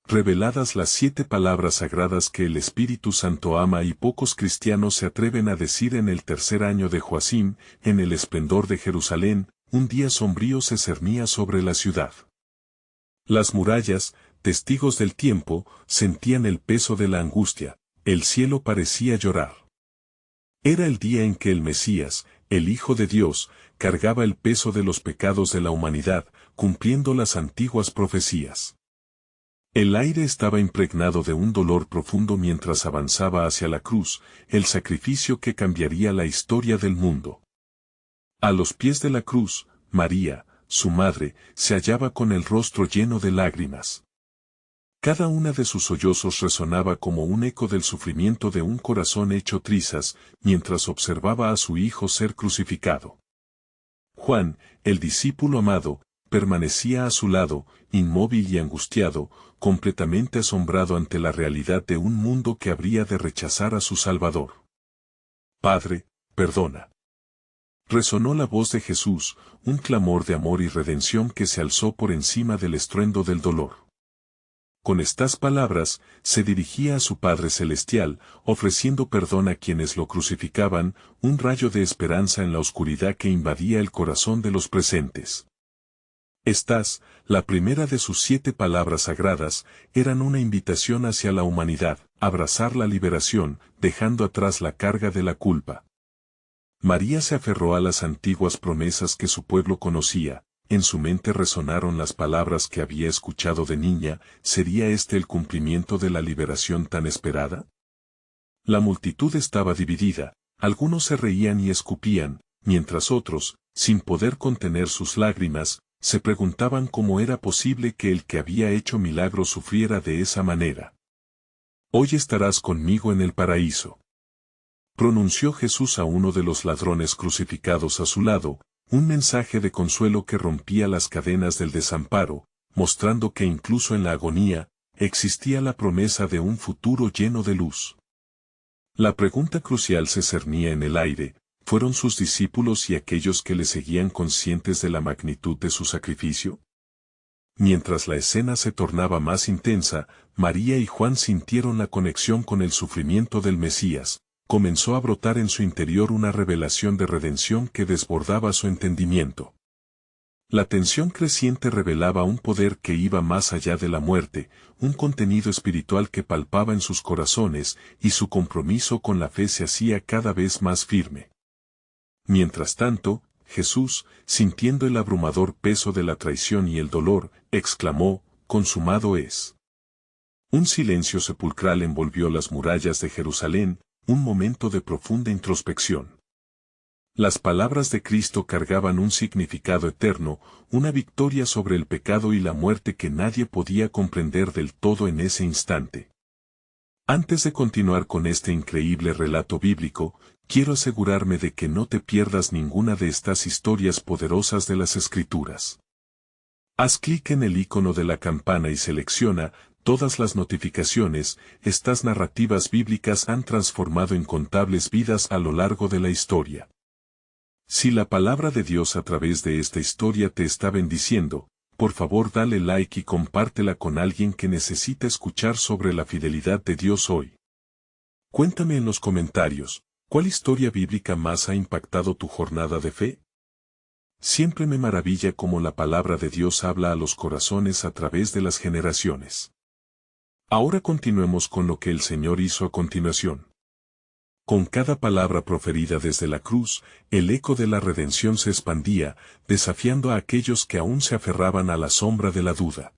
reveladas las 7 palabras sagradas que el Espíritu Santo ama y pocos cristianos se atreven a decir en el tercer año de Joacim, en el esplendor de Jerusalén, un día sombrío se cernía sobre la ciudad. Las murallas, testigos del tiempo, sentían el peso de la angustia, el cielo parecía llorar. Era el día en que el Mesías, el Hijo de Dios, cargaba el peso de los pecados de la humanidad, cumpliendo las antiguas profecías. El aire estaba impregnado de un dolor profundo mientras avanzaba hacia la cruz, el sacrificio que cambiaría la historia del mundo. A los pies de la cruz, María, su madre, se hallaba con el rostro lleno de lágrimas. Cada una de sus sollozos resonaba como un eco del sufrimiento de un corazón hecho trizas, mientras observaba a su hijo ser crucificado. Juan, el discípulo amado, permanecía a su lado, inmóvil y angustiado, completamente asombrado ante la realidad de un mundo que habría de rechazar a su Salvador. Padre, perdona. Resonó la voz de Jesús, un clamor de amor y redención que se alzó por encima del estruendo del dolor. Con estas palabras, se dirigía a su Padre Celestial, ofreciendo perdón a quienes lo crucificaban, un rayo de esperanza en la oscuridad que invadía el corazón de los presentes. Estas, la primera de sus 7 palabras sagradas, eran una invitación hacia la humanidad, abrazar la liberación, dejando atrás la carga de la culpa. María se aferró a las antiguas promesas que su pueblo conocía, en su mente resonaron las palabras que había escuchado de niña, ¿sería este el cumplimiento de la liberación tan esperada? La multitud estaba dividida, algunos se reían y escupían, mientras otros, sin poder contener sus lágrimas, se preguntaban cómo era posible que el que había hecho milagros sufriera de esa manera. Hoy estarás conmigo en el paraíso. Pronunció Jesús a uno de los ladrones crucificados a su lado, un mensaje de consuelo que rompía las cadenas del desamparo, mostrando que incluso en la agonía, existía la promesa de un futuro lleno de luz. La pregunta crucial se cernía en el aire, ¿fueron sus discípulos y aquellos que le seguían conscientes de la magnitud de su sacrificio? Mientras la escena se tornaba más intensa, María y Juan sintieron la conexión con el sufrimiento del Mesías. Comenzó a brotar en su interior una revelación de redención que desbordaba su entendimiento. La tensión creciente revelaba un poder que iba más allá de la muerte, un contenido espiritual que palpaba en sus corazones, y su compromiso con la fe se hacía cada vez más firme. Mientras tanto, Jesús, sintiendo el abrumador peso de la traición y el dolor, exclamó, «Consumado es». Un silencio sepulcral envolvió las murallas de Jerusalén, un momento de profunda introspección. Las palabras de Cristo cargaban un significado eterno, una victoria sobre el pecado y la muerte que nadie podía comprender del todo en ese instante. Antes de continuar con este increíble relato bíblico, quiero asegurarme de que no te pierdas ninguna de estas historias poderosas de las Escrituras. Haz clic en el icono de la campana y selecciona todas las notificaciones. Estas narrativas bíblicas han transformado incontables vidas a lo largo de la historia. Si la palabra de Dios a través de esta historia te está bendiciendo, por favor dale like y compártela con alguien que necesita escuchar sobre la fidelidad de Dios hoy. Cuéntame en los comentarios, ¿cuál historia bíblica más ha impactado tu jornada de fe? Siempre me maravilla cómo la palabra de Dios habla a los corazones a través de las generaciones. Ahora continuemos con lo que el Señor hizo a continuación. Con cada palabra proferida desde la cruz, el eco de la redención se expandía, desafiando a aquellos que aún se aferraban a la sombra de la duda.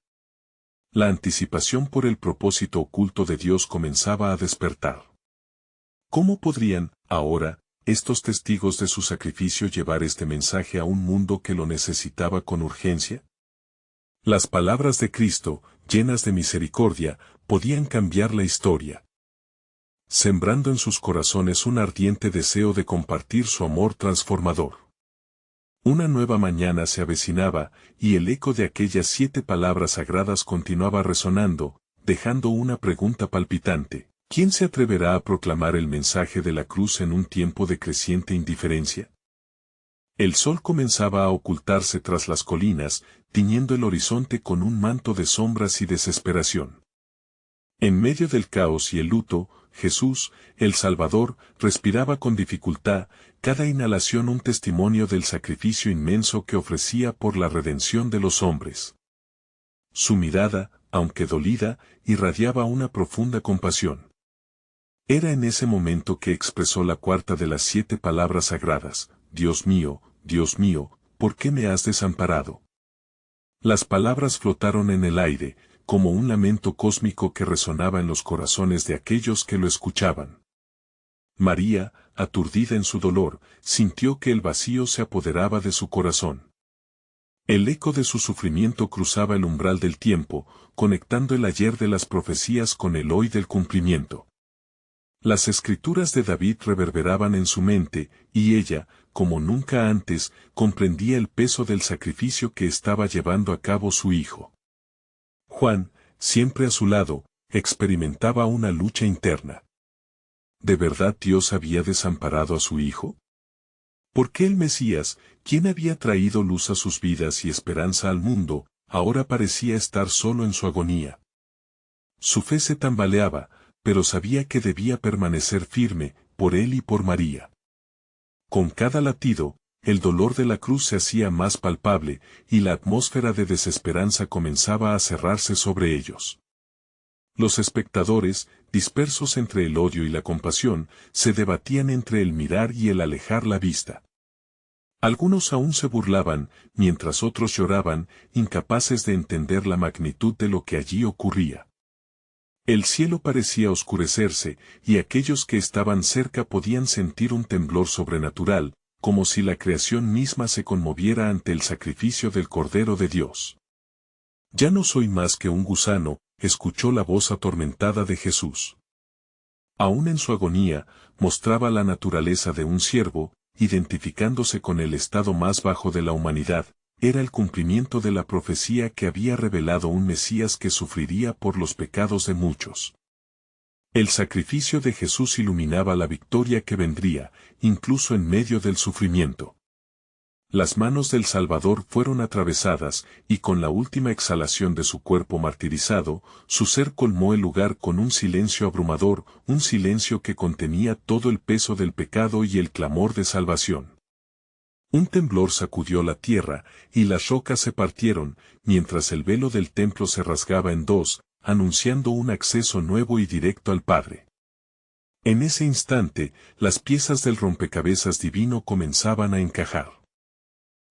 La anticipación por el propósito oculto de Dios comenzaba a despertar. ¿Cómo podrían, ahora, estos testigos de su sacrificio llevar este mensaje a un mundo que lo necesitaba con urgencia? Las palabras de Cristo, llenas de misericordia, podían cambiar la historia, sembrando en sus corazones un ardiente deseo de compartir su amor transformador. Una nueva mañana se avecinaba, y el eco de aquellas 7 palabras sagradas continuaba resonando, dejando una pregunta palpitante: ¿quién se atreverá a proclamar el mensaje de la cruz en un tiempo de creciente indiferencia? El sol comenzaba a ocultarse tras las colinas, tiñendo el horizonte con un manto de sombras y desesperación. En medio del caos y el luto, Jesús, el Salvador, respiraba con dificultad, cada inhalación un testimonio del sacrificio inmenso que ofrecía por la redención de los hombres. Su mirada, aunque dolida, irradiaba una profunda compasión. Era en ese momento que expresó la cuarta de las 7 palabras sagradas: Dios mío, ¿por qué me has desamparado? Las palabras flotaron en el aire, como un lamento cósmico que resonaba en los corazones de aquellos que lo escuchaban. María, aturdida en su dolor, sintió que el vacío se apoderaba de su corazón. El eco de su sufrimiento cruzaba el umbral del tiempo, conectando el ayer de las profecías con el hoy del cumplimiento. Las escrituras de David reverberaban en su mente, y ella, como nunca antes, comprendía el peso del sacrificio que estaba llevando a cabo su hijo. Juan, siempre a su lado, experimentaba una lucha interna. ¿De verdad Dios había desamparado a su hijo? ¿Por qué el Mesías, quien había traído luz a sus vidas y esperanza al mundo, ahora parecía estar solo en su agonía? Su fe se tambaleaba, pero sabía que debía permanecer firme, por él y por María. Con cada latido, el dolor de la cruz se hacía más palpable, y la atmósfera de desesperanza comenzaba a cerrarse sobre ellos. Los espectadores, dispersos entre el odio y la compasión, se debatían entre el mirar y el alejar la vista. Algunos aún se burlaban, mientras otros lloraban, incapaces de entender la magnitud de lo que allí ocurría. El cielo parecía oscurecerse, y aquellos que estaban cerca podían sentir un temblor sobrenatural, como si la creación misma se conmoviera ante el sacrificio del Cordero de Dios. «Ya no soy más que un gusano», escuchó la voz atormentada de Jesús. Aún en su agonía, mostraba la naturaleza de un siervo, identificándose con el estado más bajo de la humanidad. Era el cumplimiento de la profecía que había revelado un Mesías que sufriría por los pecados de muchos. El sacrificio de Jesús iluminaba la victoria que vendría, incluso en medio del sufrimiento. Las manos del Salvador fueron atravesadas, y con la última exhalación de su cuerpo martirizado, su ser colmó el lugar con un silencio abrumador, un silencio que contenía todo el peso del pecado y el clamor de salvación. Un temblor sacudió la tierra, y las rocas se partieron, mientras el velo del templo se rasgaba en dos, anunciando un acceso nuevo y directo al Padre. En ese instante, las piezas del rompecabezas divino comenzaban a encajar.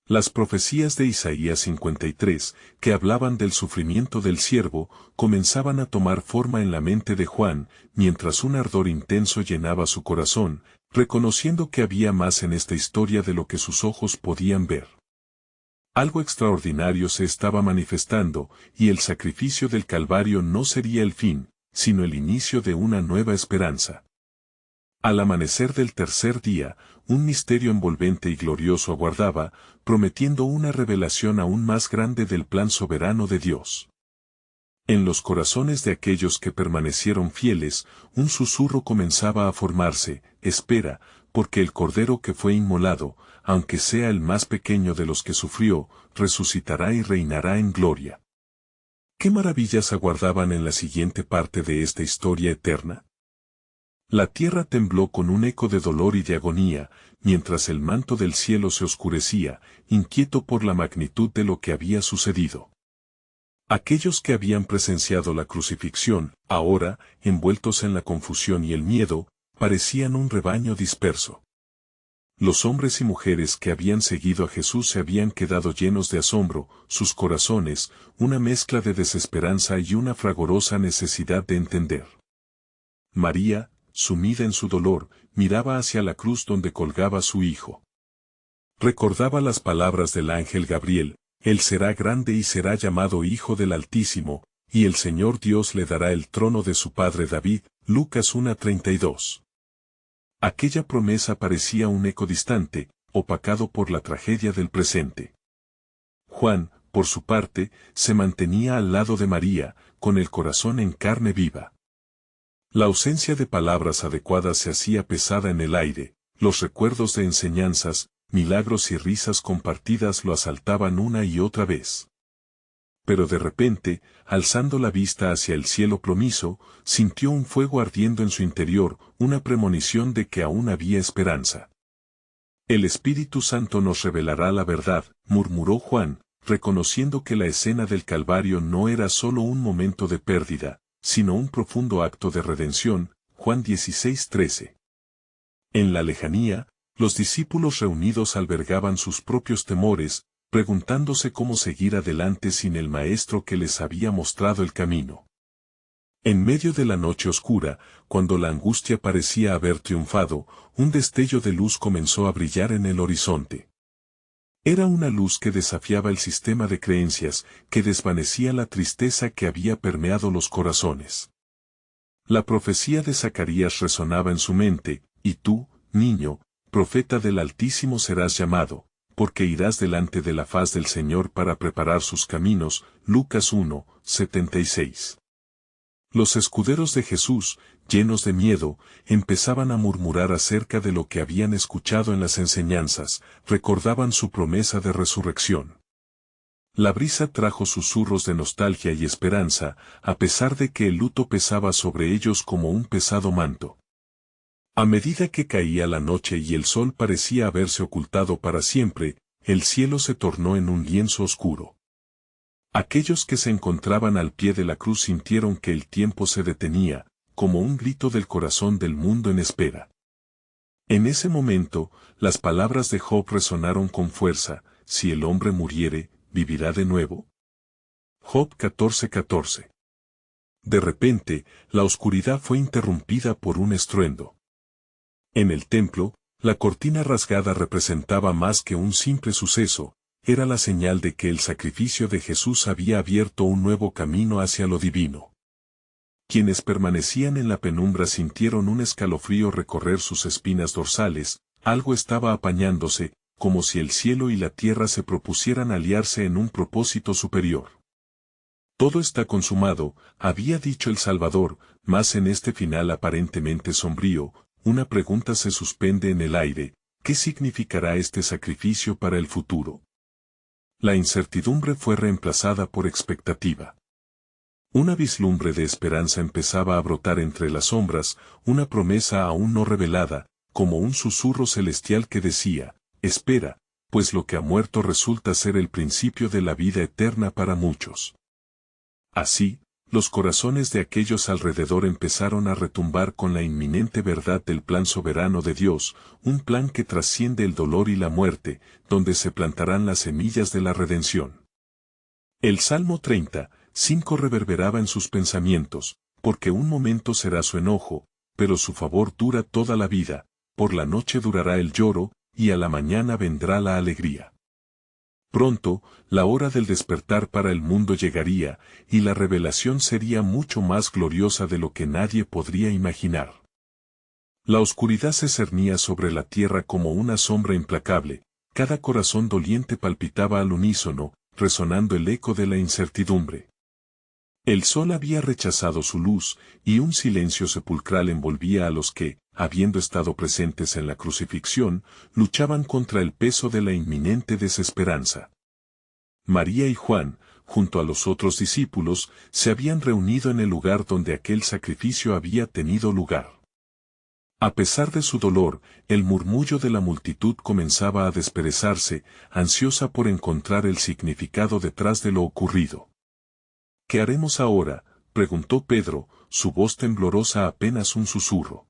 Las profecías de Isaías 53, que hablaban del sufrimiento del siervo, comenzaban a tomar forma en la mente de Juan, mientras un ardor intenso llenaba su corazón, reconociendo que había más en esta historia de lo que sus ojos podían ver. Algo extraordinario se estaba manifestando, y el sacrificio del Calvario no sería el fin, sino el inicio de una nueva esperanza. Al amanecer del tercer día, un misterio envolvente y glorioso aguardaba, prometiendo una revelación aún más grande del plan soberano de Dios. En los corazones de aquellos que permanecieron fieles, un susurro comenzaba a formarse: espera, porque el Cordero que fue inmolado, aunque sea el más pequeño de los que sufrió, resucitará y reinará en gloria. ¿Qué maravillas aguardaban en la siguiente parte de esta historia eterna? La tierra tembló con un eco de dolor y de agonía, mientras el manto del cielo se oscurecía, inquieto por la magnitud de lo que había sucedido. Aquellos que habían presenciado la crucifixión, ahora, envueltos en la confusión y el miedo, parecían un rebaño disperso. Los hombres y mujeres que habían seguido a Jesús se habían quedado llenos de asombro, sus corazones, una mezcla de desesperanza y una fragorosa necesidad de entender. María, sumida en su dolor, miraba hacia la cruz donde colgaba su hijo. Recordaba las palabras del ángel Gabriel: Él será grande y será llamado Hijo del Altísimo, y el Señor Dios le dará el trono de su padre David. Lucas 1:32. Aquella promesa parecía un eco distante, opacado por la tragedia del presente. Juan, por su parte, se mantenía al lado de María, con el corazón en carne viva. La ausencia de palabras adecuadas se hacía pesada en el aire, los recuerdos de enseñanzas, milagros y risas compartidas lo asaltaban una y otra vez. pero de repente, alzando la vista hacia el cielo plomizo, sintió un fuego ardiendo en su interior, una premonición de que aún había esperanza. El Espíritu Santo nos revelará la verdad, murmuró Juan, reconociendo que la escena del Calvario no era solo un momento de pérdida, sino un profundo acto de redención. Juan 16:13. En la lejanía, los discípulos reunidos albergaban sus propios temores, preguntándose cómo seguir adelante sin el Maestro que les había mostrado el camino. En medio de la noche oscura, cuando la angustia parecía haber triunfado, un destello de luz comenzó a brillar en el horizonte. Era una luz que desafiaba el sistema de creencias, que desvanecía la tristeza que había permeado los corazones. La profecía de Zacarías resonaba en su mente, y tú, niño, profeta del Altísimo serás llamado, porque irás delante de la faz del Señor para preparar sus caminos. Lucas 1:76. Los escuderos de Jesús, llenos de miedo, empezaban a murmurar acerca de lo que habían escuchado en las enseñanzas, recordaban su promesa de resurrección. La brisa trajo susurros de nostalgia y esperanza, a pesar de que el luto pesaba sobre ellos como un pesado manto. A medida que caía la noche y el sol parecía haberse ocultado para siempre, el cielo se tornó en un lienzo oscuro. Aquellos que se encontraban al pie de la cruz sintieron que el tiempo se detenía, como un grito del corazón del mundo en espera. En ese momento, las palabras de Job resonaron con fuerza: si el hombre muriere, ¿vivirá de nuevo? Job 14:14. De repente, la oscuridad fue interrumpida por un estruendo. En el templo, la cortina rasgada representaba más que un simple suceso, era la señal de que el sacrificio de Jesús había abierto un nuevo camino hacia lo divino. Quienes permanecían en la penumbra sintieron un escalofrío recorrer sus espinas dorsales, algo estaba apañándose, como si el cielo y la tierra se propusieran aliarse en un propósito superior. Todo está consumado, había dicho el Salvador, mas en este final aparentemente sombrío, una pregunta se suspende en el aire: ¿qué significará este sacrificio para el futuro? La incertidumbre fue reemplazada por expectativa. Una vislumbre de esperanza empezaba a brotar entre las sombras, una promesa aún no revelada, como un susurro celestial que decía: espera, pues lo que ha muerto resulta ser el principio de la vida eterna para muchos. Así, los corazones de aquellos alrededor empezaron a retumbar con la inminente verdad del plan soberano de Dios, un plan que trasciende el dolor y la muerte, donde se plantarán las semillas de la redención. El Salmo 30:5 reverberaba en sus pensamientos: porque un momento será su enojo, pero su favor dura toda la vida, por la noche durará el lloro, y a la mañana vendrá la alegría. Pronto, la hora del despertar para el mundo llegaría, y la revelación sería mucho más gloriosa de lo que nadie podría imaginar. La oscuridad se cernía sobre la tierra como una sombra implacable, cada corazón doliente palpitaba al unísono, resonando el eco de la incertidumbre. El sol había rechazado su luz, y un silencio sepulcral envolvía a los que, habiendo estado presentes en la crucifixión, luchaban contra el peso de la inminente desesperanza. María y Juan, junto a los otros discípulos, se habían reunido en el lugar donde aquel sacrificio había tenido lugar. A pesar de su dolor, el murmullo de la multitud comenzaba a desperezarse, ansiosa por encontrar el significado detrás de lo ocurrido. ¿Qué haremos ahora?, preguntó Pedro, su voz temblorosa apenas un susurro.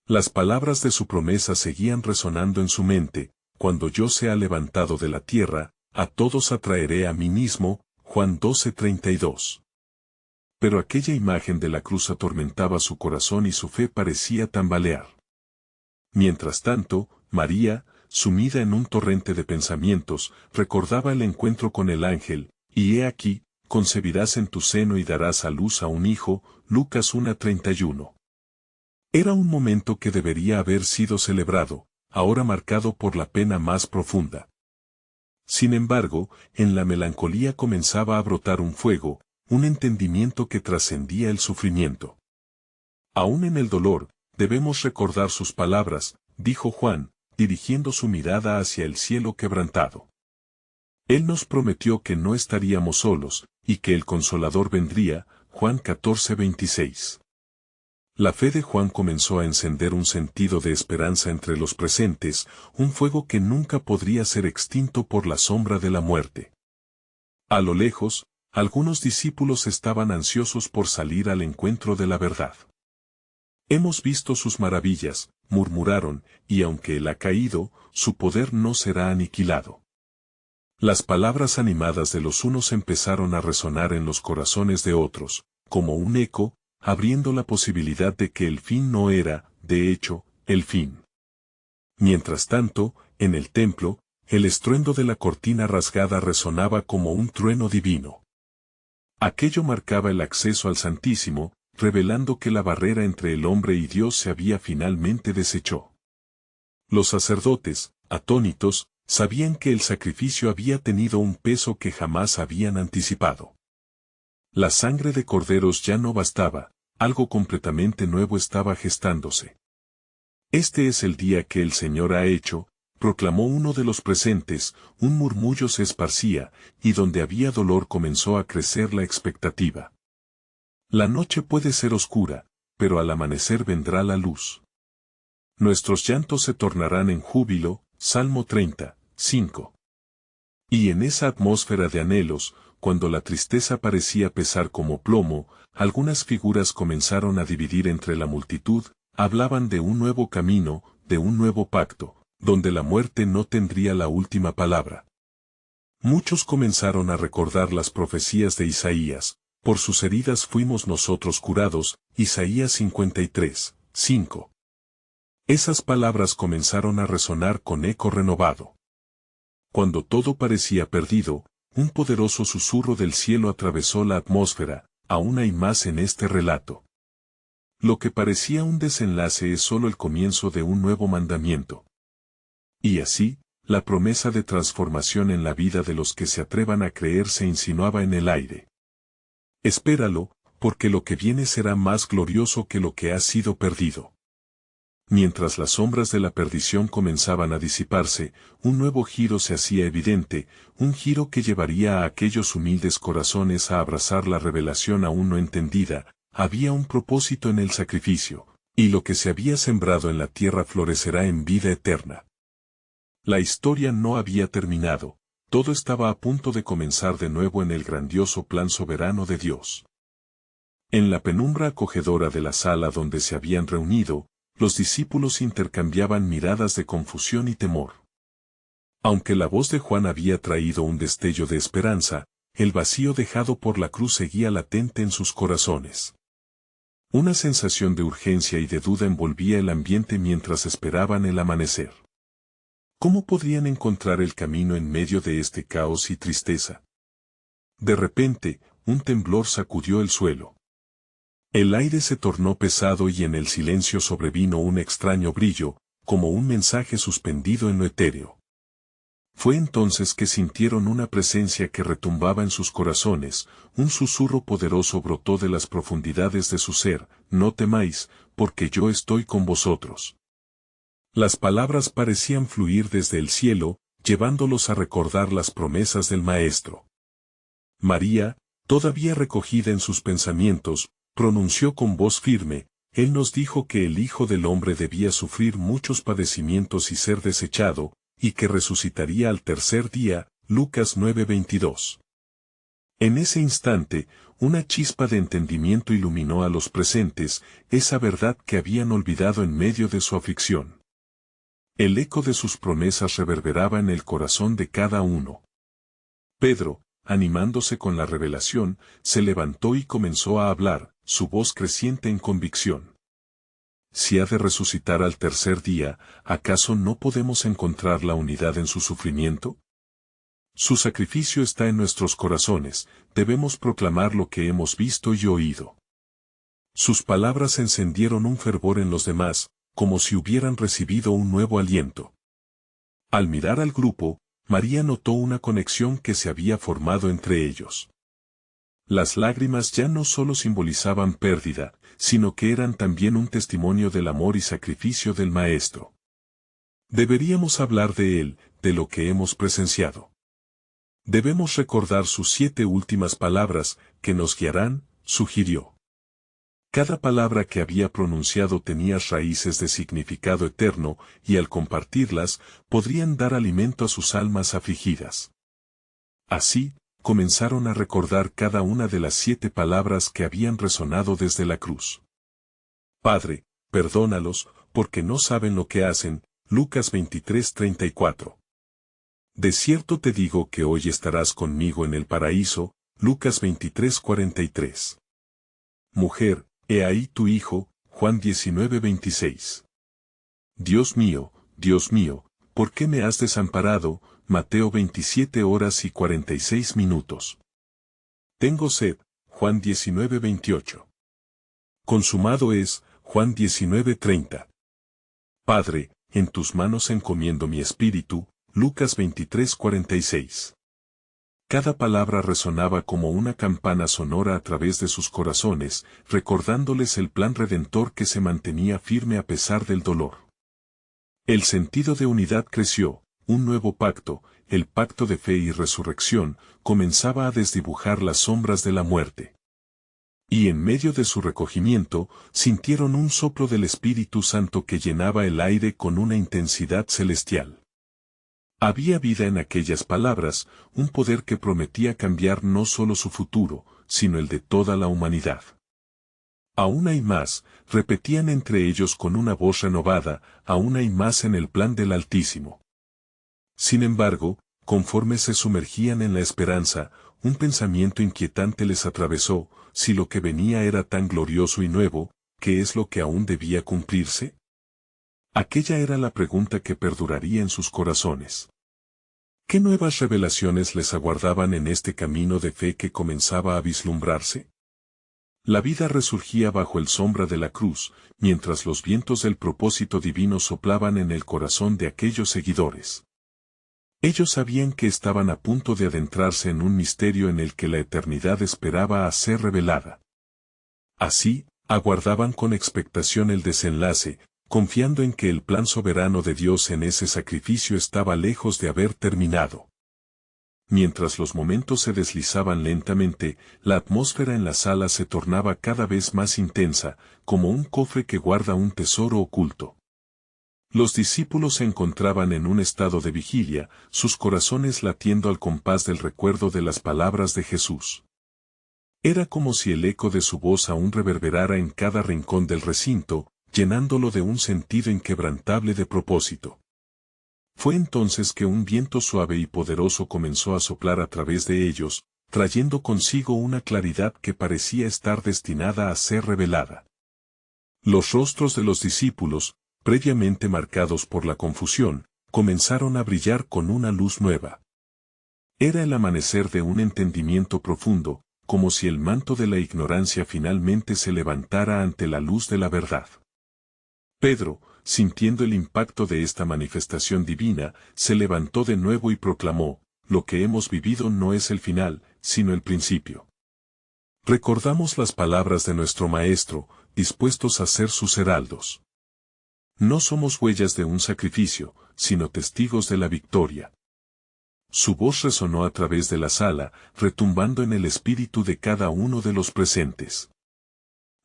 Las palabras de su promesa seguían resonando en su mente: cuando yo sea levantado de la tierra, a todos atraeré a mí mismo. Juan 12:32. Pero aquella imagen de la cruz atormentaba su corazón y su fe parecía tambalear. Mientras tanto, María, sumida en un torrente de pensamientos, recordaba el encuentro con el ángel: y he aquí, concebirás en tu seno y darás a luz a un hijo. Lucas 1:31. Era un momento que debería haber sido celebrado, ahora marcado por la pena más profunda. Sin embargo, en la melancolía comenzaba a brotar un fuego, un entendimiento que trascendía el sufrimiento. Aún en el dolor, debemos recordar sus palabras, dijo Juan, dirigiendo su mirada hacia el cielo quebrantado. Él nos prometió que no estaríamos solos, y que el Consolador vendría, Juan 14:26. La fe de Juan comenzó a encender un sentido de esperanza entre los presentes, un fuego que nunca podría ser extinto por la sombra de la muerte. A lo lejos, algunos discípulos estaban ansiosos por salir al encuentro de la verdad. Hemos visto sus maravillas, murmuraron, y aunque él ha caído, su poder no será aniquilado. Las palabras animadas de los unos empezaron a resonar en los corazones de otros, como un eco, abriendo la posibilidad de que el fin no era, de hecho, el fin. Mientras tanto, en el templo, el estruendo de la cortina rasgada resonaba como un trueno divino. Aquello marcaba el acceso al Santísimo, revelando que la barrera entre el hombre y Dios se había finalmente deshecho. Los sacerdotes, atónitos, sabían que el sacrificio había tenido un peso que jamás habían anticipado. La sangre de corderos ya no bastaba, algo completamente nuevo estaba gestándose. Este es el día que el Señor ha hecho, proclamó uno de los presentes, un murmullo se esparcía, y donde había dolor comenzó a crecer la expectativa. La noche puede ser oscura, pero al amanecer vendrá la luz. Nuestros llantos se tornarán en júbilo, Salmo 30:5. Y en esa atmósfera de anhelos, cuando la tristeza parecía pesar como plomo, algunas figuras comenzaron a dividir entre la multitud, hablaban de un nuevo camino, de un nuevo pacto, donde la muerte no tendría la última palabra. Muchos comenzaron a recordar las profecías de Isaías, por sus heridas fuimos nosotros curados, Isaías 53:5. Esas palabras comenzaron a resonar con eco renovado. Cuando todo parecía perdido, un poderoso susurro del cielo atravesó la atmósfera, aún hay más en este relato. Lo que parecía un desenlace es solo el comienzo de un nuevo mandamiento. Y así, la promesa de transformación en la vida de los que se atrevan a creer se insinuaba en el aire. Espéralo, porque lo que viene será más glorioso que lo que ha sido perdido. Mientras las sombras de la perdición comenzaban a disiparse, un nuevo giro se hacía evidente, un giro que llevaría a aquellos humildes corazones a abrazar la revelación aún no entendida. Había un propósito en el sacrificio, y lo que se había sembrado en la tierra florecerá en vida eterna. La historia no había terminado, todo estaba a punto de comenzar de nuevo en el grandioso plan soberano de Dios. En la penumbra acogedora de la sala donde se habían reunido, los discípulos intercambiaban miradas de confusión y temor. Aunque la voz de Juan había traído un destello de esperanza, el vacío dejado por la cruz seguía latente en sus corazones. Una sensación de urgencia y de duda envolvía el ambiente mientras esperaban el amanecer. ¿Cómo podrían encontrar el camino en medio de este caos y tristeza? De repente, un temblor sacudió el suelo. El aire se tornó pesado y en el silencio sobrevino un extraño brillo, como un mensaje suspendido en lo etéreo. Fue entonces que sintieron una presencia que retumbaba en sus corazones, un susurro poderoso brotó de las profundidades de su ser, no temáis, porque yo estoy con vosotros. Las palabras parecían fluir desde el cielo, llevándolos a recordar las promesas del Maestro. María, todavía recogida en sus pensamientos, pronunció con voz firme, Él nos dijo que el Hijo del Hombre debía sufrir muchos padecimientos y ser desechado, y que resucitaría al tercer día, Lucas 9:22. En ese instante, una chispa de entendimiento iluminó a los presentes, esa verdad que habían olvidado en medio de su aflicción. El eco de sus promesas reverberaba en el corazón de cada uno. Pedro, animándose con la revelación, se levantó y comenzó a hablar, su voz creciente en convicción. Si ha de resucitar al tercer día, ¿acaso no podemos encontrar la unidad en su sufrimiento? Su sacrificio está en nuestros corazones, debemos proclamar lo que hemos visto y oído. Sus palabras encendieron un fervor en los demás, como si hubieran recibido un nuevo aliento. Al mirar al grupo, María notó una conexión que se había formado entre ellos. Las lágrimas ya no solo simbolizaban pérdida, sino que eran también un testimonio del amor y sacrificio del Maestro. Deberíamos hablar de él, de lo que hemos presenciado. Debemos recordar sus 7 últimas palabras, que nos guiarán, sugirió. Cada palabra que había pronunciado tenía raíces de significado eterno, y al compartirlas, podrían dar alimento a sus almas afligidas. Así, comenzaron a recordar cada una de las 7 palabras que habían resonado desde la cruz. Padre, perdónalos, porque no saben lo que hacen. Lucas 23:34. De cierto te digo que hoy estarás conmigo en el paraíso. Lucas 23:43. Mujer, he ahí tu hijo. Juan 19:26. Dios mío, ¿por qué me has desamparado? Mateo 27:46. Tengo sed. Juan 19:28. Consumado es. Juan 19:30. Padre, en tus manos encomiendo mi espíritu. Lucas 23:46. Cada palabra resonaba como una campana sonora a través de sus corazones, recordándoles el plan redentor que se mantenía firme a pesar del dolor. El sentido de unidad creció, un nuevo pacto, el pacto de fe y resurrección, comenzaba a desdibujar las sombras de la muerte. Y en medio de su recogimiento, sintieron un soplo del Espíritu Santo que llenaba el aire con una intensidad celestial. Había vida en aquellas palabras, un poder que prometía cambiar no solo su futuro, sino el de toda la humanidad. Aún hay más, repetían entre ellos con una voz renovada, aún hay más en el plan del Altísimo. Sin embargo, conforme se sumergían en la esperanza, un pensamiento inquietante les atravesó: si lo que venía era tan glorioso y nuevo, ¿qué es lo que aún debía cumplirse? Aquella era la pregunta que perduraría en sus corazones. ¿Qué nuevas revelaciones les aguardaban en este camino de fe que comenzaba a vislumbrarse? La vida resurgía bajo el sombra de la cruz, mientras los vientos del propósito divino soplaban en el corazón de aquellos seguidores. Ellos sabían que estaban a punto de adentrarse en un misterio en el que la eternidad esperaba a ser revelada. Así, aguardaban con expectación el desenlace, confiando en que el plan soberano de Dios en ese sacrificio estaba lejos de haber terminado. Mientras los momentos se deslizaban lentamente, la atmósfera en la sala se tornaba cada vez más intensa, como un cofre que guarda un tesoro oculto. Los discípulos se encontraban en un estado de vigilia, sus corazones latiendo al compás del recuerdo de las palabras de Jesús. Era como si el eco de su voz aún reverberara en cada rincón del recinto, llenándolo de un sentido inquebrantable de propósito. Fue entonces que un viento suave y poderoso comenzó a soplar a través de ellos, trayendo consigo una claridad que parecía estar destinada a ser revelada. Los rostros de los discípulos, previamente marcados por la confusión, comenzaron a brillar con una luz nueva. Era el amanecer de un entendimiento profundo, como si el manto de la ignorancia finalmente se levantara ante la luz de la verdad. Pedro, sintiendo el impacto de esta manifestación divina, se levantó de nuevo y proclamó: lo que hemos vivido no es el final, sino el principio. Recordamos las palabras de nuestro Maestro, dispuestos a ser sus heraldos. No somos huellas de un sacrificio, sino testigos de la victoria. Su voz resonó a través de la sala, retumbando en el espíritu de cada uno de los presentes.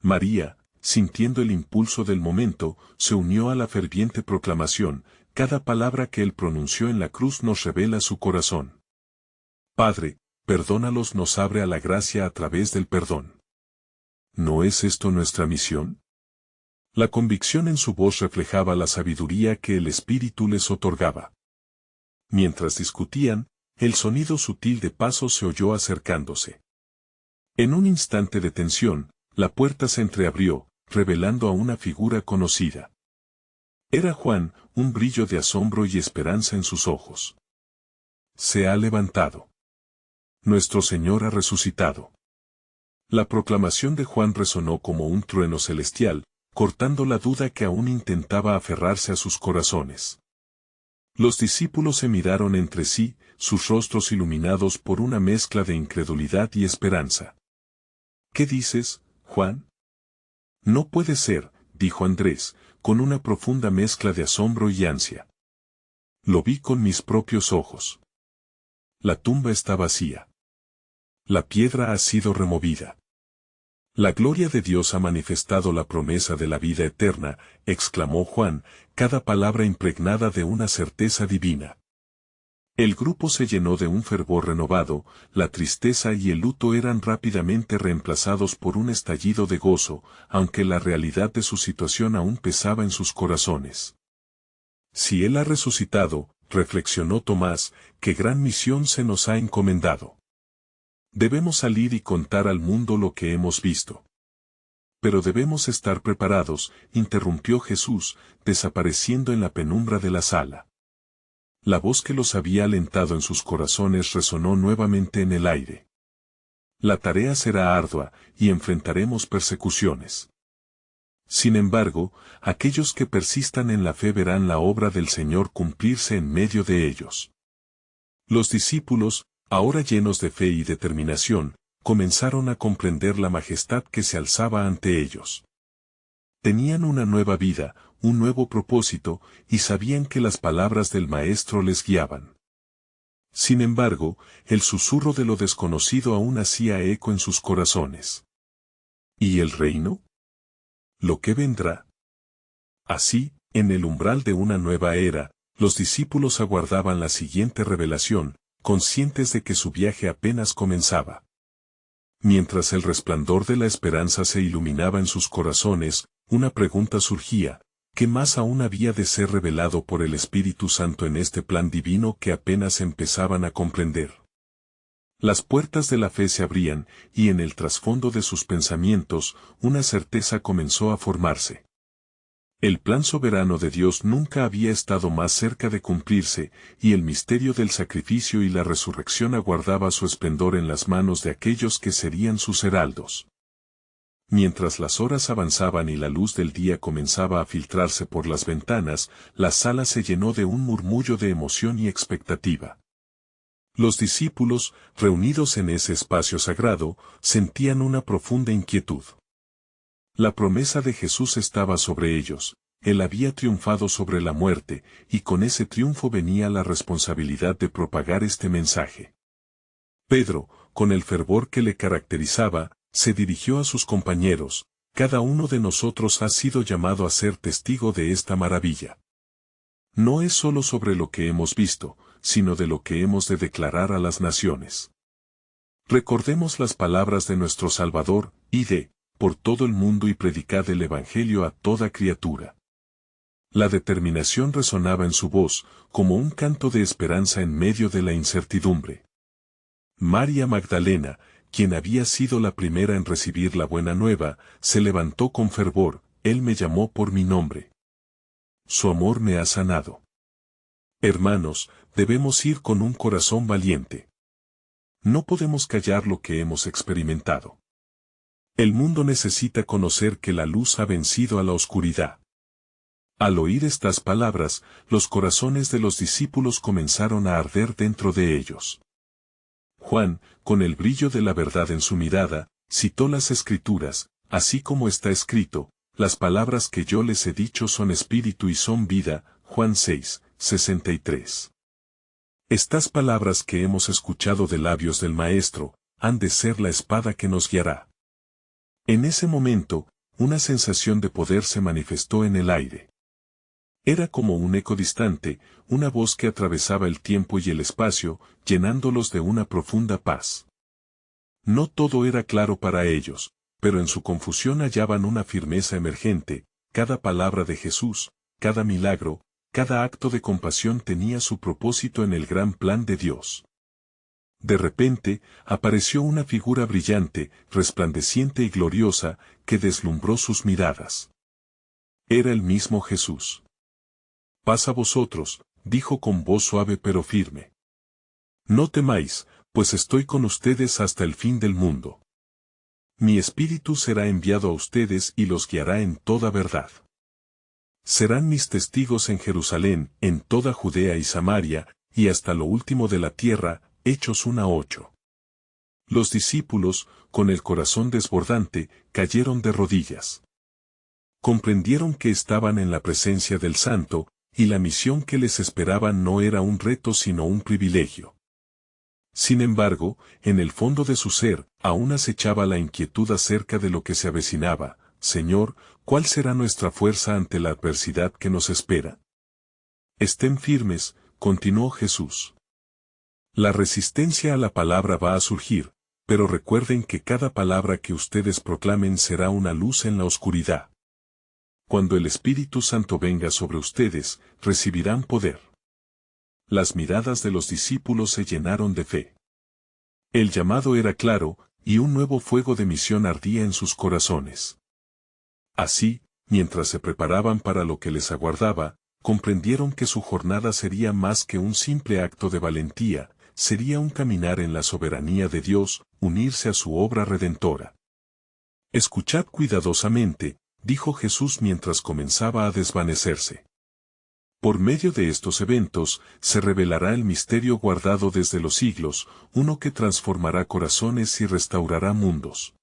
María, sintiendo el impulso del momento, se unió a la ferviente proclamación: cada palabra que él pronunció en la cruz nos revela su corazón. Padre, perdónalos, nos abre a la gracia a través del perdón. ¿No es esto nuestra misión? La convicción en su voz reflejaba la sabiduría que el Espíritu les otorgaba. Mientras discutían, el sonido sutil de pasos se oyó acercándose. En un instante de tensión, la puerta se entreabrió, revelando a una figura conocida. Era Juan, un brillo de asombro y esperanza en sus ojos. Se ha levantado. Nuestro Señor ha resucitado. La proclamación de Juan resonó como un trueno celestial, cortando la duda que aún intentaba aferrarse a sus corazones. Los discípulos se miraron entre sí, sus rostros iluminados por una mezcla de incredulidad y esperanza. ¿Qué dices, Juan? No puede ser, dijo Andrés, con una profunda mezcla de asombro y ansia. Lo vi con mis propios ojos. La tumba está vacía. La piedra ha sido removida. La gloria de Dios ha manifestado la promesa de la vida eterna, exclamó Juan, cada palabra impregnada de una certeza divina. El grupo se llenó de un fervor renovado, la tristeza y el luto eran rápidamente reemplazados por un estallido de gozo, aunque la realidad de su situación aún pesaba en sus corazones. Si Él ha resucitado, reflexionó Tomás, qué gran misión se nos ha encomendado. Debemos salir y contar al mundo lo que hemos visto. Pero debemos estar preparados, interrumpió Jesús, desapareciendo en la penumbra de la sala. La voz que los había alentado en sus corazones resonó nuevamente en el aire. La tarea será ardua, y enfrentaremos persecuciones. Sin embargo, aquellos que persistan en la fe verán la obra del Señor cumplirse en medio de ellos. Los discípulos, ahora llenos de fe y determinación, comenzaron a comprender la majestad que se alzaba ante ellos. Tenían una nueva vida, un nuevo propósito, y sabían que las palabras del Maestro les guiaban. Sin embargo, el susurro de lo desconocido aún hacía eco en sus corazones. ¿Y el reino? ¿Lo que vendrá? Así, en el umbral de una nueva era, los discípulos aguardaban la siguiente revelación, conscientes de que su viaje apenas comenzaba. Mientras el resplandor de la esperanza se iluminaba en sus corazones, una pregunta surgía: ¿qué más aún había de ser revelado por el Espíritu Santo en este plan divino que apenas empezaban a comprender? Las puertas de la fe se abrían, y en el trasfondo de sus pensamientos, una certeza comenzó a formarse. El plan soberano de Dios nunca había estado más cerca de cumplirse, y el misterio del sacrificio y la resurrección aguardaba su esplendor en las manos de aquellos que serían sus heraldos. Mientras las horas avanzaban y la luz del día comenzaba a filtrarse por las ventanas, la sala se llenó de un murmullo de emoción y expectativa. Los discípulos, reunidos en ese espacio sagrado, sentían una profunda inquietud. La promesa de Jesús estaba sobre ellos, Él había triunfado sobre la muerte, y con ese triunfo venía la responsabilidad de propagar este mensaje. Pedro, con el fervor que le caracterizaba, se dirigió a sus compañeros: cada uno de nosotros ha sido llamado a ser testigo de esta maravilla. No es solo sobre lo que hemos visto, sino de lo que hemos de declarar a las naciones. Recordemos las palabras de nuestro Salvador: id por todo el mundo y predicad el Evangelio a toda criatura. La determinación resonaba en su voz, como un canto de esperanza en medio de la incertidumbre. María Magdalena, quien había sido la primera en recibir la buena nueva, se levantó con fervor: Él me llamó por mi nombre. Su amor me ha sanado. Hermanos, debemos ir con un corazón valiente. No podemos callar lo que hemos experimentado. El mundo necesita conocer que la luz ha vencido a la oscuridad. Al oír estas palabras, los corazones de los discípulos comenzaron a arder dentro de ellos. Juan, con el brillo de la verdad en su mirada, citó las Escrituras: así como está escrito, las palabras que yo les he dicho son espíritu y son vida. Juan 6, 63. Estas palabras que hemos escuchado de labios del Maestro, han de ser la espada que nos guiará. En ese momento, una sensación de poder se manifestó en el aire. Era como un eco distante, una voz que atravesaba el tiempo y el espacio, llenándolos de una profunda paz. No todo era claro para ellos, pero en su confusión hallaban una firmeza emergente: cada palabra de Jesús, cada milagro, cada acto de compasión tenía su propósito en el gran plan de Dios. De repente, apareció una figura brillante, resplandeciente y gloriosa, que deslumbró sus miradas. Era el mismo Jesús. Paz a vosotros, dijo con voz suave pero firme. No temáis, pues estoy con ustedes hasta el fin del mundo. Mi espíritu será enviado a ustedes y los guiará en toda verdad. Serán mis testigos en Jerusalén, en toda Judea y Samaria, y hasta lo último de la tierra. Hechos 1:8. Los discípulos, con el corazón desbordante, cayeron de rodillas. Comprendieron que estaban en la presencia del Santo, y la misión que les esperaba no era un reto sino un privilegio. Sin embargo, en el fondo de su ser, aún acechaba la inquietud acerca de lo que se avecinaba. Señor, ¿cuál será nuestra fuerza ante la adversidad que nos espera? Estén firmes, continuó Jesús. La resistencia a la palabra va a surgir, pero recuerden que cada palabra que ustedes proclamen será una luz en la oscuridad. Cuando el Espíritu Santo venga sobre ustedes, recibirán poder. Las miradas de los discípulos se llenaron de fe. El llamado era claro, y un nuevo fuego de misión ardía en sus corazones. Así, mientras se preparaban para lo que les aguardaba, comprendieron que su jornada sería más que un simple acto de valentía, sería un caminar en la soberanía de Dios, unirse a su obra redentora. Escuchad cuidadosamente, dijo Jesús mientras comenzaba a desvanecerse. Por medio de estos eventos, se revelará el misterio guardado desde los siglos, uno que transformará corazones y restaurará mundos.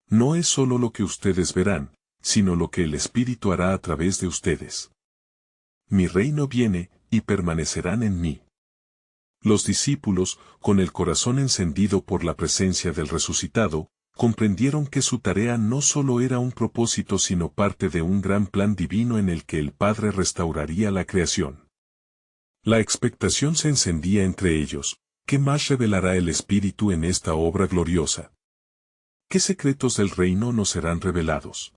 No es solo lo que ustedes verán, sino lo que el Espíritu hará a través de ustedes. Mi reino viene, y permanecerán en mí. Los discípulos, con el corazón encendido por la presencia del resucitado, comprendieron que su tarea no solo era un propósito sino parte de un gran plan divino en el que el Padre restauraría la creación. La expectación se encendía entre ellos. ¿Qué más revelará el Espíritu en esta obra gloriosa? ¿Qué secretos del reino nos serán revelados?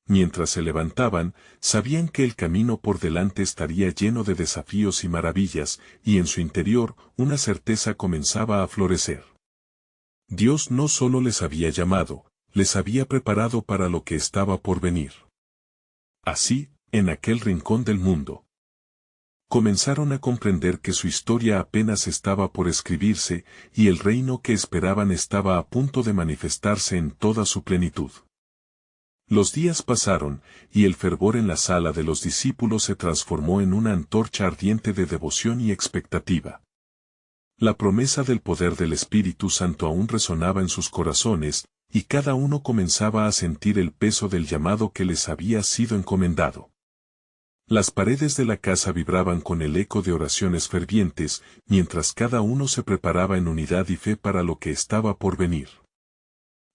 Mientras se levantaban, sabían que el camino por delante estaría lleno de desafíos y maravillas, y en su interior una certeza comenzaba a florecer. Dios no solo les había llamado, les había preparado para lo que estaba por venir. Así, en aquel rincón del mundo, comenzaron a comprender que su historia apenas estaba por escribirse, y el reino que esperaban estaba a punto de manifestarse en toda su plenitud. Los días pasaron, y el fervor en la sala de los discípulos se transformó en una antorcha ardiente de devoción y expectativa. La promesa del poder del Espíritu Santo aún resonaba en sus corazones, y cada uno comenzaba a sentir el peso del llamado que les había sido encomendado. Las paredes de la casa vibraban con el eco de oraciones fervientes, mientras cada uno se preparaba en unidad y fe para lo que estaba por venir.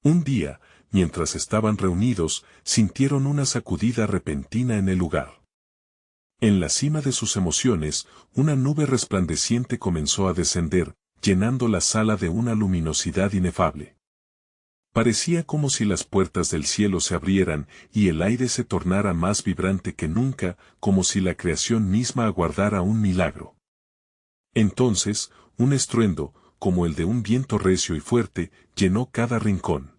Un día, mientras estaban reunidos, sintieron una sacudida repentina en el lugar. En la cima de sus emociones, una nube resplandeciente comenzó a descender, llenando la sala de una luminosidad inefable. Parecía como si las puertas del cielo se abrieran y el aire se tornara más vibrante que nunca, como si la creación misma aguardara un milagro. Entonces, un estruendo, como el de un viento recio y fuerte, llenó cada rincón.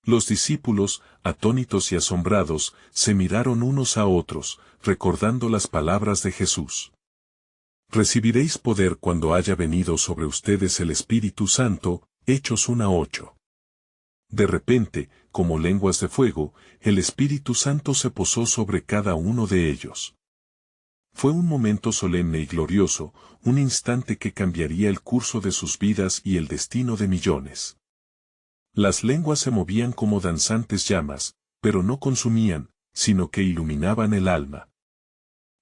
Los discípulos, atónitos y asombrados, se miraron unos a otros, recordando las palabras de Jesús. Recibiréis poder cuando haya venido sobre ustedes el Espíritu Santo, Hechos 1:8. De repente, como lenguas de fuego, el Espíritu Santo se posó sobre cada uno de ellos. Fue un momento solemne y glorioso, un instante que cambiaría el curso de sus vidas y el destino de millones. Las lenguas se movían como danzantes llamas, pero no consumían, sino que iluminaban el alma.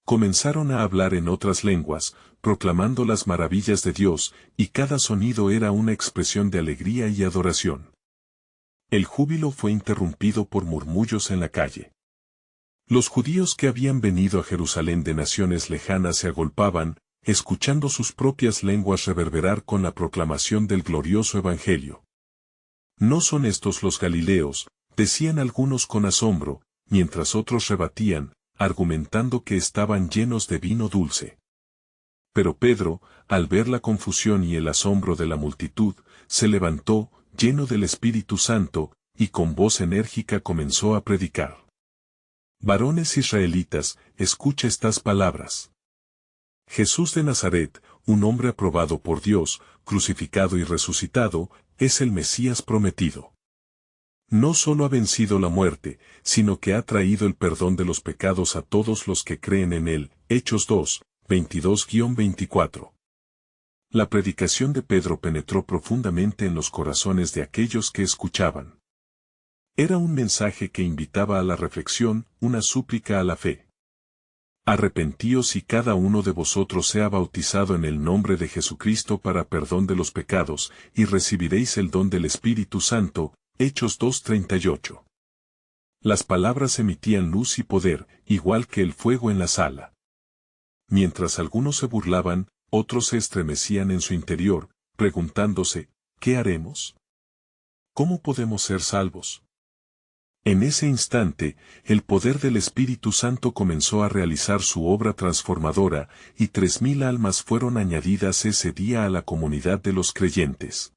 Comenzaron a hablar en otras lenguas, proclamando las maravillas de Dios, y cada sonido era una expresión de alegría y adoración. El júbilo fue interrumpido por murmullos en la calle. Los judíos que habían venido a Jerusalén de naciones lejanas se agolpaban, escuchando sus propias lenguas reverberar con la proclamación del glorioso Evangelio. ¿No son estos los Galileos?, decían algunos con asombro, mientras otros rebatían, argumentando que estaban llenos de vino dulce. Pero Pedro, al ver la confusión y el asombro de la multitud, se levantó, lleno del Espíritu Santo, y con voz enérgica comenzó a predicar. Varones israelitas, escucha estas palabras. Jesús de Nazaret, un hombre aprobado por Dios, crucificado y resucitado, es el Mesías prometido. No solo ha vencido la muerte, sino que ha traído el perdón de los pecados a todos los que creen en él. Hechos 2, 22-24. La predicación de Pedro penetró profundamente en los corazones de aquellos que escuchaban. Era un mensaje que invitaba a la reflexión, una súplica a la fe. Arrepentíos y cada uno de vosotros sea bautizado en el nombre de Jesucristo para perdón de los pecados, y recibiréis el don del Espíritu Santo. Hechos 2:38. Las palabras emitían luz y poder, igual que el fuego en la sala. Mientras algunos se burlaban, otros se estremecían en su interior, preguntándose, ¿qué haremos? ¿Cómo podemos ser salvos? En ese instante, el poder del Espíritu Santo comenzó a realizar su obra transformadora, y 3,000 almas fueron añadidas ese día a la comunidad de los creyentes.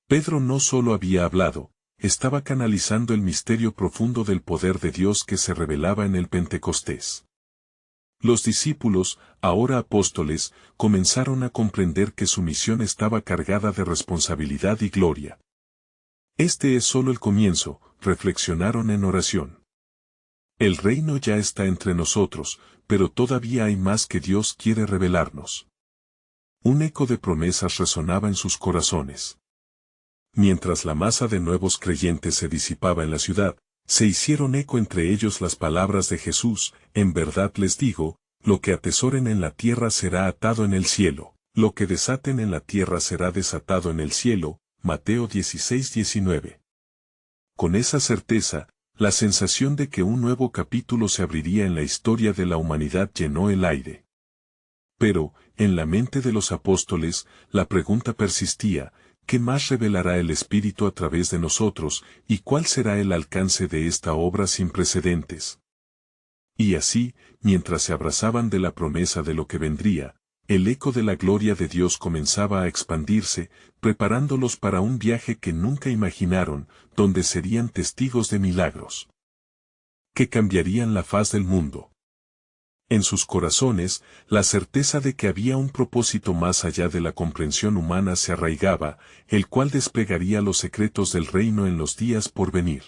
Pedro no solo había hablado, estaba canalizando el misterio profundo del poder de Dios que se revelaba en el Pentecostés. Los discípulos, ahora apóstoles, comenzaron a comprender que su misión estaba cargada de responsabilidad y gloria. Este es solo el comienzo, reflexionaron en oración. El reino ya está entre nosotros, pero todavía hay más que Dios quiere revelarnos. Un eco de promesas resonaba en sus corazones. Mientras la masa de nuevos creyentes se disipaba en la ciudad, se hicieron eco entre ellos las palabras de Jesús: en verdad les digo, lo que atesoren en la tierra será atado en el cielo, lo que desaten en la tierra será desatado en el cielo. Mateo 16:19. Con esa certeza, la sensación de que un nuevo capítulo se abriría en la historia de la humanidad llenó el aire. Pero, en la mente de los apóstoles, la pregunta persistía: ¿qué más revelará el Espíritu a través de nosotros, y cuál será el alcance de esta obra sin precedentes? Y así, mientras se abrazaban de la promesa de lo que vendría, el eco de la gloria de Dios comenzaba a expandirse, preparándolos para un viaje que nunca imaginaron, donde serían testigos de milagros que cambiarían la faz del mundo. En sus corazones, la certeza de que había un propósito más allá de la comprensión humana se arraigaba, el cual desplegaría los secretos del reino en los días por venir.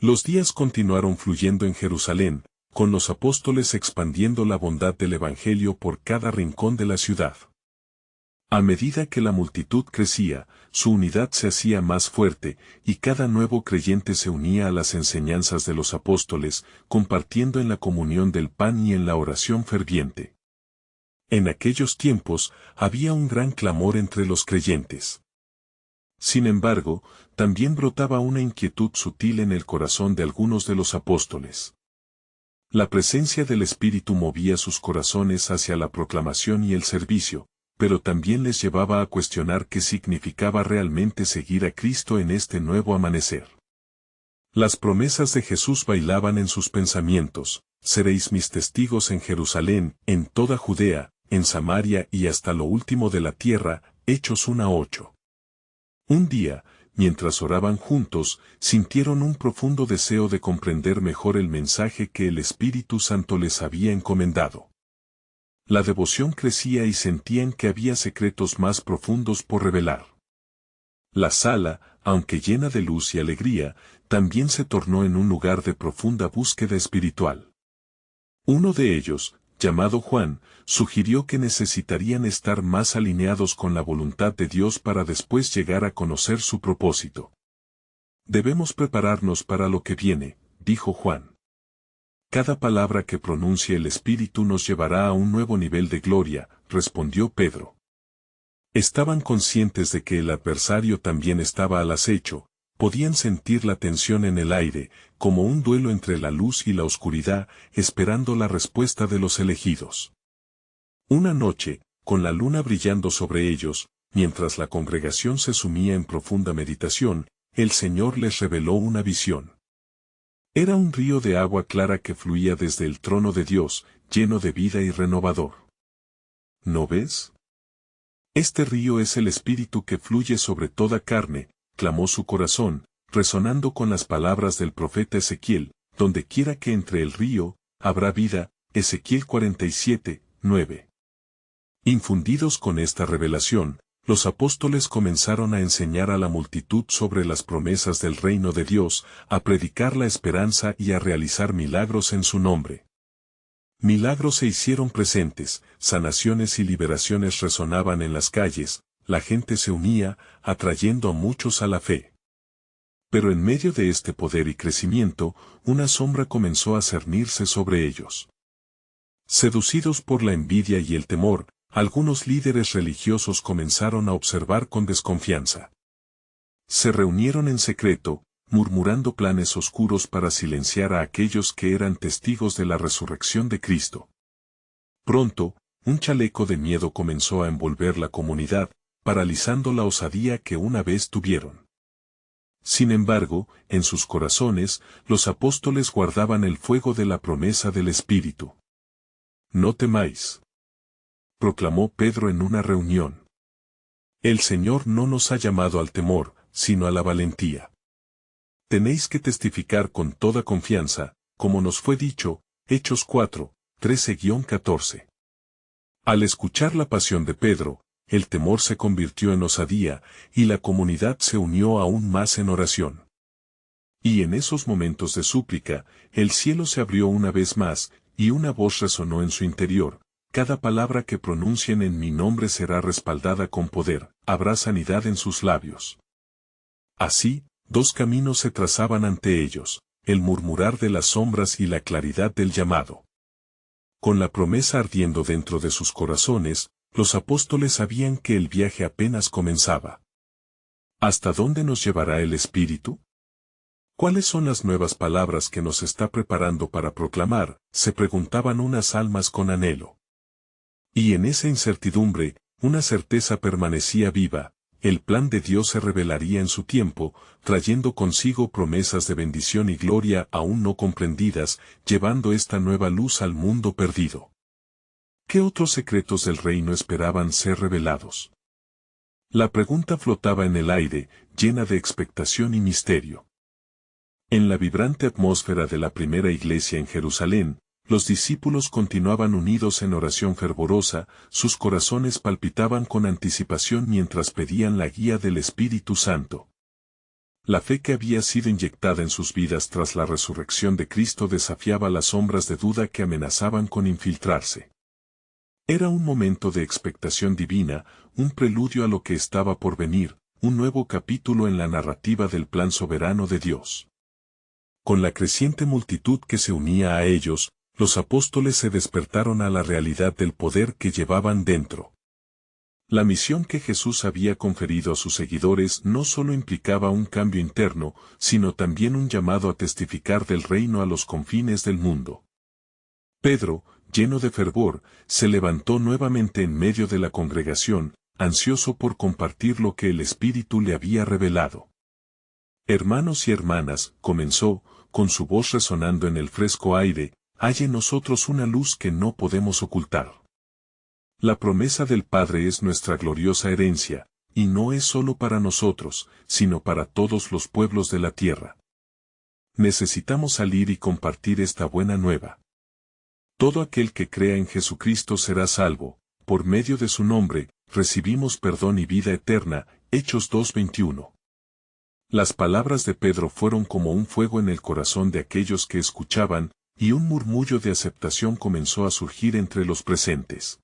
Los días continuaron fluyendo en Jerusalén, con los apóstoles expandiendo la bondad del Evangelio por cada rincón de la ciudad. A medida que la multitud crecía, su unidad se hacía más fuerte, y cada nuevo creyente se unía a las enseñanzas de los apóstoles, compartiendo en la comunión del pan y en la oración ferviente. En aquellos tiempos, había un gran clamor entre los creyentes. Sin embargo, también brotaba una inquietud sutil en el corazón de algunos de los apóstoles. La presencia del Espíritu movía sus corazones hacia la proclamación y el servicio, pero también les llevaba a cuestionar qué significaba realmente seguir a Cristo en este nuevo amanecer. Las promesas de Jesús bailaban en sus pensamientos: seréis mis testigos en Jerusalén, en toda Judea, en Samaria y hasta lo último de la tierra. Hechos 1:8. Un día, mientras oraban juntos, sintieron un profundo deseo de comprender mejor el mensaje que el Espíritu Santo les había encomendado. La devoción crecía y sentían que había secretos más profundos por revelar. La sala, aunque llena de luz y alegría, también se tornó en un lugar de profunda búsqueda espiritual. Uno de ellos, llamado Juan, sugirió que necesitarían estar más alineados con la voluntad de Dios para después llegar a conocer su propósito. Debemos prepararnos para lo que viene, dijo Juan. Cada palabra que pronuncie el Espíritu nos llevará a un nuevo nivel de gloria, respondió Pedro. Estaban conscientes de que el adversario también estaba al acecho, podían sentir la tensión en el aire, como un duelo entre la luz y la oscuridad, esperando la respuesta de los elegidos. Una noche, con la luna brillando sobre ellos, mientras la congregación se sumía en profunda meditación, el Señor les reveló una visión. Era un río de agua clara que fluía desde el trono de Dios, lleno de vida y renovador. ¿No ves? Este río es el Espíritu que fluye sobre toda carne, clamó su corazón, resonando con las palabras del profeta Ezequiel: donde quiera que entre el río, habrá vida. Ezequiel 47:9. Infundidos con esta revelación, los apóstoles comenzaron a enseñar a la multitud sobre las promesas del reino de Dios, a predicar la esperanza y a realizar milagros en su nombre. Milagros se hicieron presentes, sanaciones y liberaciones resonaban en las calles, la gente se unía, atrayendo a muchos a la fe. Pero en medio de este poder y crecimiento, una sombra comenzó a cernirse sobre ellos. Seducidos por la envidia y el temor, algunos líderes religiosos comenzaron a observar con desconfianza. Se reunieron en secreto, murmurando planes oscuros para silenciar a aquellos que eran testigos de la resurrección de Cristo. Pronto, un chaleco de miedo comenzó a envolver la comunidad, paralizando la osadía que una vez tuvieron. Sin embargo, en sus corazones, los apóstoles guardaban el fuego de la promesa del Espíritu. «No temáis», proclamó Pedro en una reunión. «El Señor no nos ha llamado al temor, sino a la valentía. Tenéis que testificar con toda confianza, como nos fue dicho, Hechos 4, 13-14. Al escuchar la pasión de Pedro, el temor se convirtió en osadía, y la comunidad se unió aún más en oración. Y en esos momentos de súplica, el cielo se abrió una vez más, y una voz resonó en su interior: «Cada palabra que pronuncien en mi nombre será respaldada con poder, habrá sanidad en sus labios». Así, dos caminos se trazaban ante ellos, el murmurar de las sombras y la claridad del llamado. Con la promesa ardiendo dentro de sus corazones, los apóstoles sabían que el viaje apenas comenzaba. ¿Hasta dónde nos llevará el Espíritu? ¿Cuáles son las nuevas palabras que nos está preparando para proclamar?, se preguntaban unas almas con anhelo. Y en esa incertidumbre, una certeza permanecía viva: el plan de Dios se revelaría en su tiempo, trayendo consigo promesas de bendición y gloria aún no comprendidas, llevando esta nueva luz al mundo perdido. ¿Qué otros secretos del reino esperaban ser revelados? La pregunta flotaba en el aire, llena de expectación y misterio. En la vibrante atmósfera de la primera iglesia en Jerusalén, los discípulos continuaban unidos en oración fervorosa, sus corazones palpitaban con anticipación mientras pedían la guía del Espíritu Santo. La fe que había sido inyectada en sus vidas tras la resurrección de Cristo desafiaba las sombras de duda que amenazaban con infiltrarse. Era un momento de expectación divina, un preludio a lo que estaba por venir, un nuevo capítulo en la narrativa del plan soberano de Dios. Con la creciente multitud que se unía a ellos, los apóstoles se despertaron a la realidad del poder que llevaban dentro. La misión que Jesús había conferido a sus seguidores no solo implicaba un cambio interno, sino también un llamado a testificar del reino a los confines del mundo. Pedro, lleno de fervor, se levantó nuevamente en medio de la congregación, ansioso por compartir lo que el Espíritu le había revelado. «Hermanos y hermanas», comenzó, con su voz resonando en el fresco aire, «hay en nosotros una luz que no podemos ocultar. La promesa del Padre es nuestra gloriosa herencia, y no es solo para nosotros, sino para todos los pueblos de la tierra. Necesitamos salir y compartir esta buena nueva. Todo aquel que crea en Jesucristo será salvo, por medio de su nombre, recibimos perdón y vida eterna». Hechos 2:21. Las palabras de Pedro fueron como un fuego en el corazón de aquellos que escuchaban, y un murmullo de aceptación comenzó a surgir entre los presentes.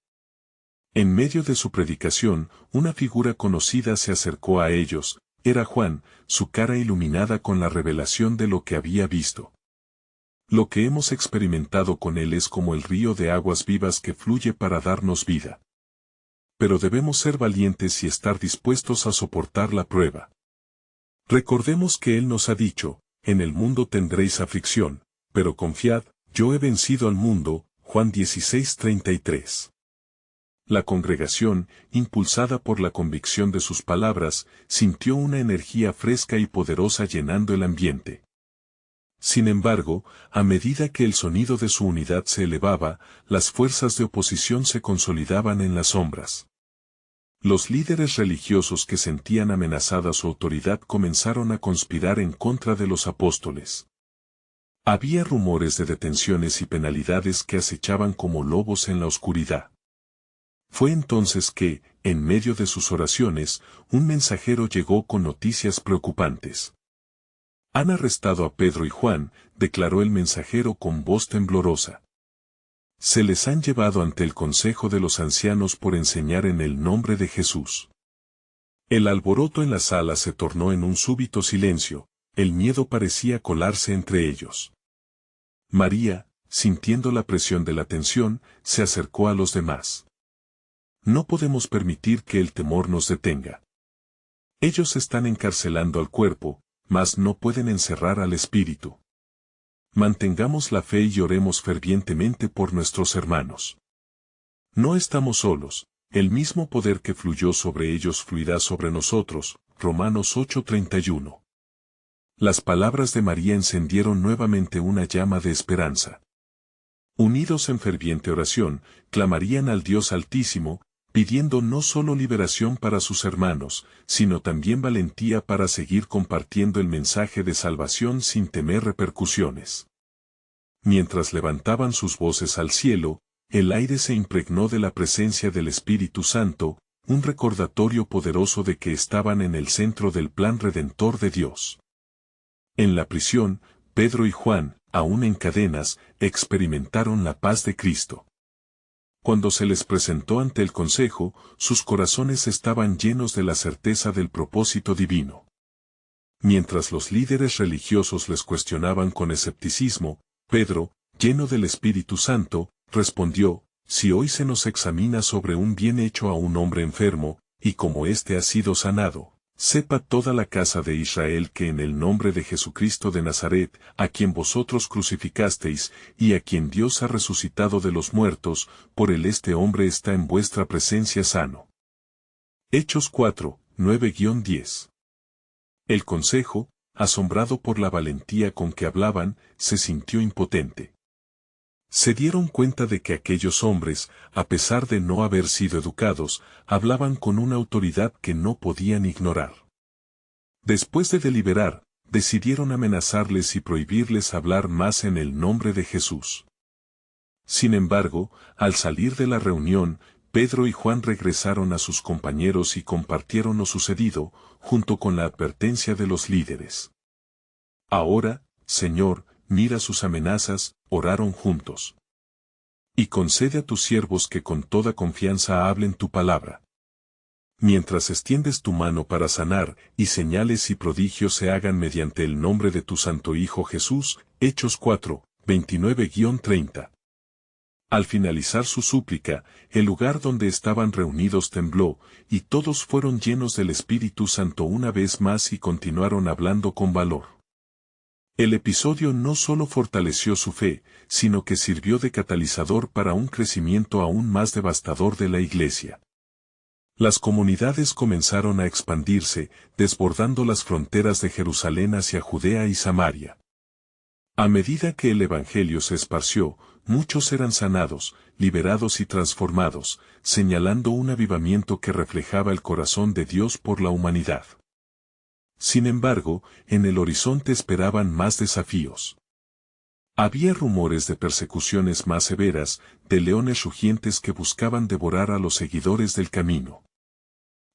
En medio de su predicación, una figura conocida se acercó a ellos: era Juan, su cara iluminada con la revelación de lo que había visto. «Lo que hemos experimentado con él es como el río de aguas vivas que fluye para darnos vida. Pero debemos ser valientes y estar dispuestos a soportar la prueba. Recordemos que él nos ha dicho: en el mundo tendréis aflicción, pero confiad, yo he vencido al mundo». Juan 16:33. La congregación, impulsada por la convicción de sus palabras, sintió una energía fresca y poderosa llenando el ambiente. Sin embargo, a medida que el sonido de su unidad se elevaba, las fuerzas de oposición se consolidaban en las sombras. Los líderes religiosos que sentían amenazada su autoridad comenzaron a conspirar en contra de los apóstoles. Había rumores de detenciones y penalidades que acechaban como lobos en la oscuridad. Fue entonces que, en medio de sus oraciones, un mensajero llegó con noticias preocupantes. «Han arrestado a Pedro y Juan», declaró el mensajero con voz temblorosa. «Se les han llevado ante el consejo de los ancianos por enseñar en el nombre de Jesús». El alboroto en la sala se tornó en un súbito silencio, el miedo parecía colarse entre ellos. María, sintiendo la presión de la tensión, se acercó a los demás. No podemos permitir que el temor nos detenga. Ellos están encarcelando al cuerpo, mas no pueden encerrar al espíritu. Mantengamos la fe y oremos fervientemente por nuestros hermanos. No estamos solos, el mismo poder que fluyó sobre ellos fluirá sobre nosotros. Romanos 8:31. Las palabras de María encendieron nuevamente una llama de esperanza. Unidos en ferviente oración, clamarían al Dios Altísimo, pidiendo no solo liberación para sus hermanos, sino también valentía para seguir compartiendo el mensaje de salvación sin temer repercusiones. Mientras levantaban sus voces al cielo, el aire se impregnó de la presencia del Espíritu Santo, un recordatorio poderoso de que estaban en el centro del plan redentor de Dios. En la prisión, Pedro y Juan, aún en cadenas, experimentaron la paz de Cristo. Cuando se les presentó ante el consejo, sus corazones estaban llenos de la certeza del propósito divino. Mientras los líderes religiosos les cuestionaban con escepticismo, Pedro, lleno del Espíritu Santo, respondió: si hoy se nos examina sobre un bien hecho a un hombre enfermo, y como éste ha sido sanado, sepa toda la casa de Israel que en el nombre de Jesucristo de Nazaret, a quien vosotros crucificasteis, y a quien Dios ha resucitado de los muertos, por él este hombre está en vuestra presencia sano. Hechos 4, 9-10. El consejo, asombrado por la valentía con que hablaban, se sintió impotente. Se dieron cuenta de que aquellos hombres, a pesar de no haber sido educados, hablaban con una autoridad que no podían ignorar. Después de deliberar, decidieron amenazarles y prohibirles hablar más en el nombre de Jesús. Sin embargo, al salir de la reunión, Pedro y Juan regresaron a sus compañeros y compartieron lo sucedido, junto con la advertencia de los líderes. Ahora, Señor, mira sus amenazas, oraron juntos. Y concede a tus siervos que con toda confianza hablen tu palabra. Mientras extiendes tu mano para sanar, y señales y prodigios se hagan mediante el nombre de tu Santo Hijo Jesús. Hechos 4, 29-30. Al finalizar su súplica, el lugar donde estaban reunidos tembló, y todos fueron llenos del Espíritu Santo una vez más y continuaron hablando con valor. El episodio no solo fortaleció su fe, sino que sirvió de catalizador para un crecimiento aún más devastador de la Iglesia. Las comunidades comenzaron a expandirse, desbordando las fronteras de Jerusalén hacia Judea y Samaria. A medida que el Evangelio se esparció, muchos eran sanados, liberados y transformados, señalando un avivamiento que reflejaba el corazón de Dios por la humanidad. Sin embargo, en el horizonte esperaban más desafíos. Había rumores de persecuciones más severas, de leones rugientes que buscaban devorar a los seguidores del camino.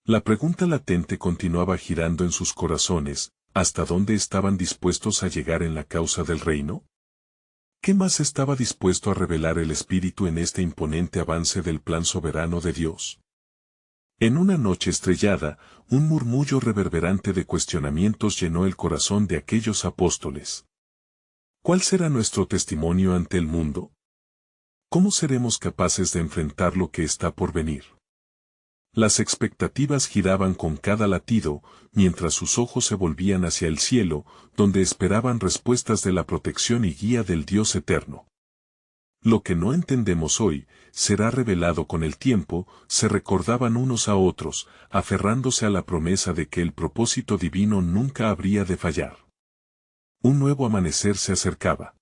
La pregunta latente continuaba girando en sus corazones: ¿hasta dónde estaban dispuestos a llegar en la causa del reino? ¿Qué más estaba dispuesto a revelar el Espíritu en este imponente avance del plan soberano de Dios? En una noche estrellada, un murmullo reverberante de cuestionamientos llenó el corazón de aquellos apóstoles. ¿Cuál será nuestro testimonio ante el mundo? ¿Cómo seremos capaces de enfrentar lo que está por venir? Las expectativas giraban con cada latido, mientras sus ojos se volvían hacia el cielo, donde esperaban respuestas de la protección y guía del Dios eterno. Lo que no entendemos hoy, será revelado con el tiempo, se recordaban unos a otros, aferrándose a la promesa de que el propósito divino nunca habría de fallar. Un nuevo amanecer se acercaba.